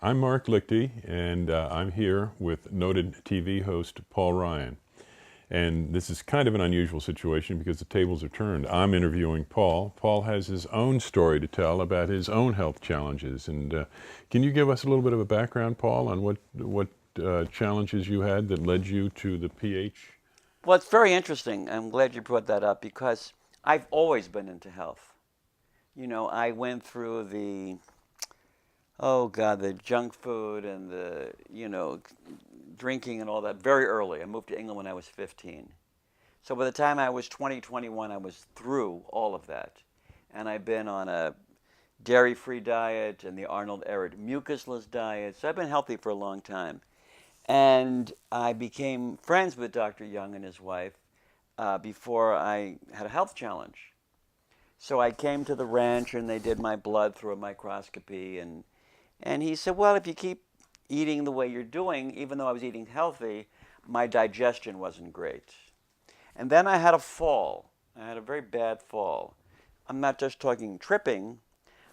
I'm Mark Lichty, and I'm here with noted TV host Paul Ryan. And this is kind of an unusual situation because the tables are turned. I'm interviewing Paul. Paul has his own story to tell about his own health challenges. And can you give us a little bit of a background, Paul, on what challenges you had that led you to the PH? Well, it's very interesting. I'm glad you brought that up because I've always been into health. I went through the junk food and the drinking and all that very early. I moved to England when I was 15. So by the time I was 20, 21, I was through all of that. And I've been on a dairy-free diet and the Arnold Ehret mucusless diet. So I've been healthy for a long time. And I became friends with Dr. Young and his wife before I had a health challenge. So I came to the ranch and they did my blood through a microscopy. And he said, well, if you keep eating the way you're doing, even though I was eating healthy, my digestion wasn't great. And then I had a fall. I had a very bad fall. I'm not just talking tripping,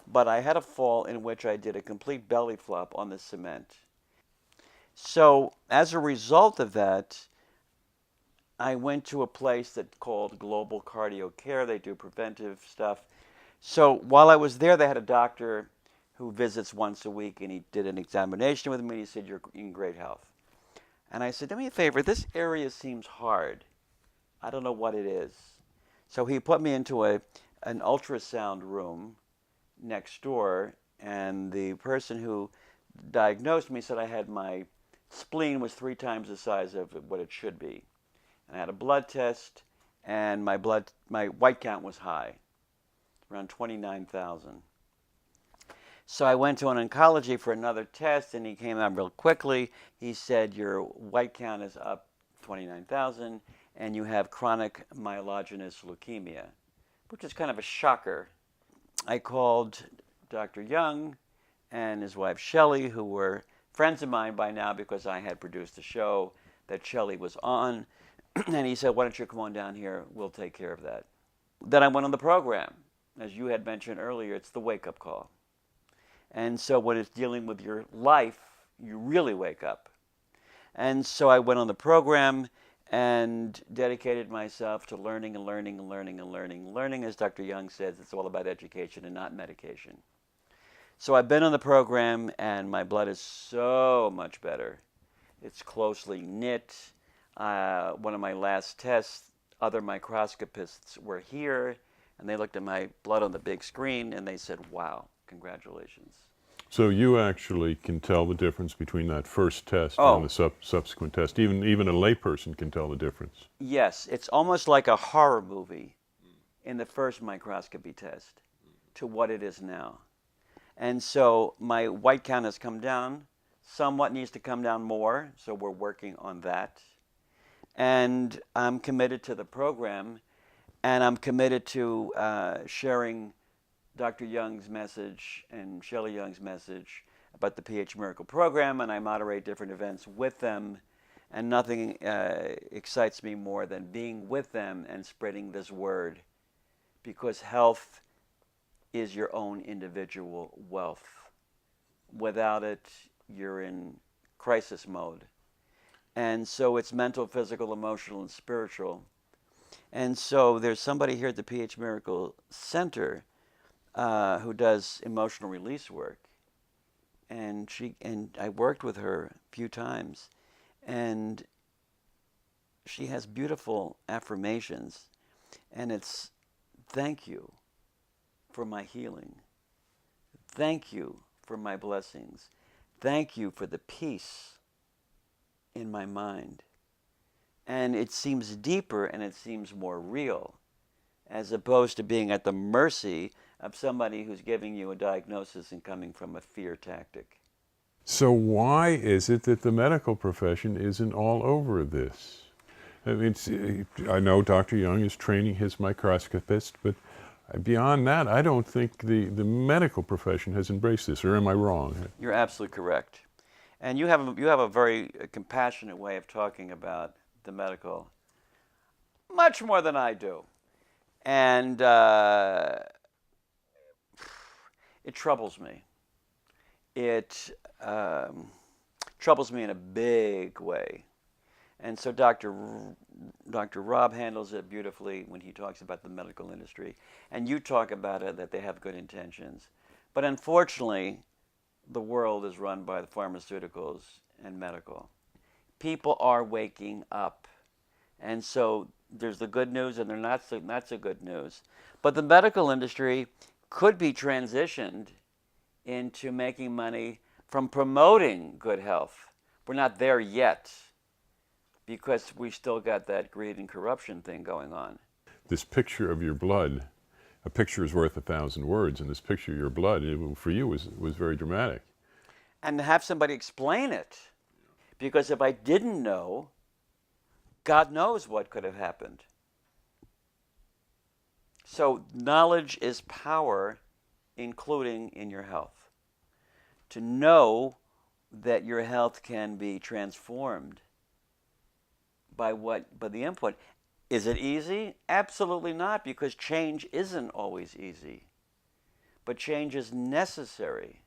but I had a fall in which I did a complete belly flop on the cement. So as a result of that, I went to a place that's called Global Cardio Care. They do preventive stuff. So while I was there, they had a doctor who visits once a week, and he did an examination with me, and he said, you're in great health. And I said, do me a favor, this area seems hard. I don't know what it is. So he put me into an ultrasound room next door, and the person who diagnosed me said I had my spleen was 3 times the size of what it should be. And I had a blood test, and my white count was high, around 29,000. So I went to an oncology for another test, and he came out real quickly. He said, your white count is up 29,000, and you have chronic myelogenous leukemia, which is kind of a shocker. I called Dr. Young and his wife Shelley, who were friends of mine by now because I had produced a show that Shelley was on. And he said, why don't you come on down here? We'll take care of that. Then I went on the program. As you had mentioned earlier, it's the wake-up call. And so when it's dealing with your life, you really wake up. And so I went on the program and dedicated myself to learning and learning and learning and learning. Learning, as Dr. Young says, it's all about education and not medication. So I've been on the program, and my blood is so much better. It's closely knit. One of my last tests, other microscopists were here, and they looked at my blood on the big screen, and they said, wow, congratulations. So you actually can tell the difference between that first test Oh, and the subsequent test. Even a layperson can tell the difference. yes, it's almost like a horror movie in the first microscopy test to what it is now. And so my white count has come down. Somewhat needs to come down more, so we're working on that. And I'm committed to the program, and I'm committed to sharing Dr. Young's message and Shelley Young's message about the PH Miracle Program, and I moderate different events with them. And nothing excites me more than being with them and spreading this word, because health is your own individual wealth. Without it, you're in crisis mode. And so it's mental, physical, emotional, and spiritual. And so there's somebody here at the PH Miracle Center who does emotional release work. And I worked with her a few times. And she has beautiful affirmations. And it's, thank you for my healing. Thank you for my blessings. Thank you for the peace in my mind. And it seems deeper and it seems more real, as opposed to being at the mercy of somebody who's giving you a diagnosis and coming from a fear tactic. So why is it that the medical profession isn't all over this? I mean, I know Dr. Young is training his microscopist, but beyond that, I don't think the medical profession has embraced this, or am I wrong? You're absolutely correct. And you have a very compassionate way of talking about the medical, much more than I do. And it troubles me. it troubles me in a big way. And so Dr. Rob handles it beautifully when he talks about the medical industry. And you talk about it, that they have good intentions. But unfortunately, the world is run by the pharmaceuticals and medical. People are waking up. And so there's the good news and there's not so good news. But the medical industry could be transitioned into making money from promoting good health. We're not there yet because we still got that greed and corruption thing going on. This picture of your blood, a picture is worth 1,000 words, and this picture of your blood, for you, was very dramatic. And to have somebody explain it, because if I didn't know, God knows what could have happened. So knowledge is power, including in your health. To know that your health can be transformed by the input. Is it easy? Absolutely not, because change isn't always easy. But change is necessary.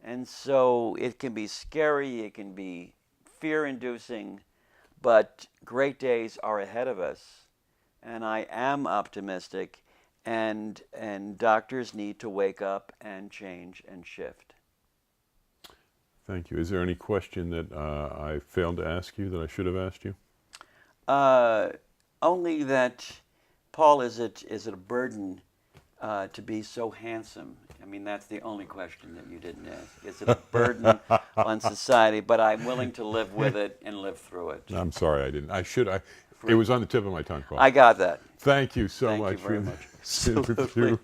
And so it can be scary, it can be fear-inducing, but great days are ahead of us. And I am optimistic, and doctors need to wake up and change and shift. Thank you. Is there any question that I failed to ask you that I should have asked you? Only that, Paul, is it a burden to be so handsome? I mean, that's the only question that you didn't ask. Is it a burden on society? But I'm willing to live with it and live through it. I'm sorry I didn't. It was on the tip of my tongue, Paul. I got that. Thank you so Thank much you very for much. this interview.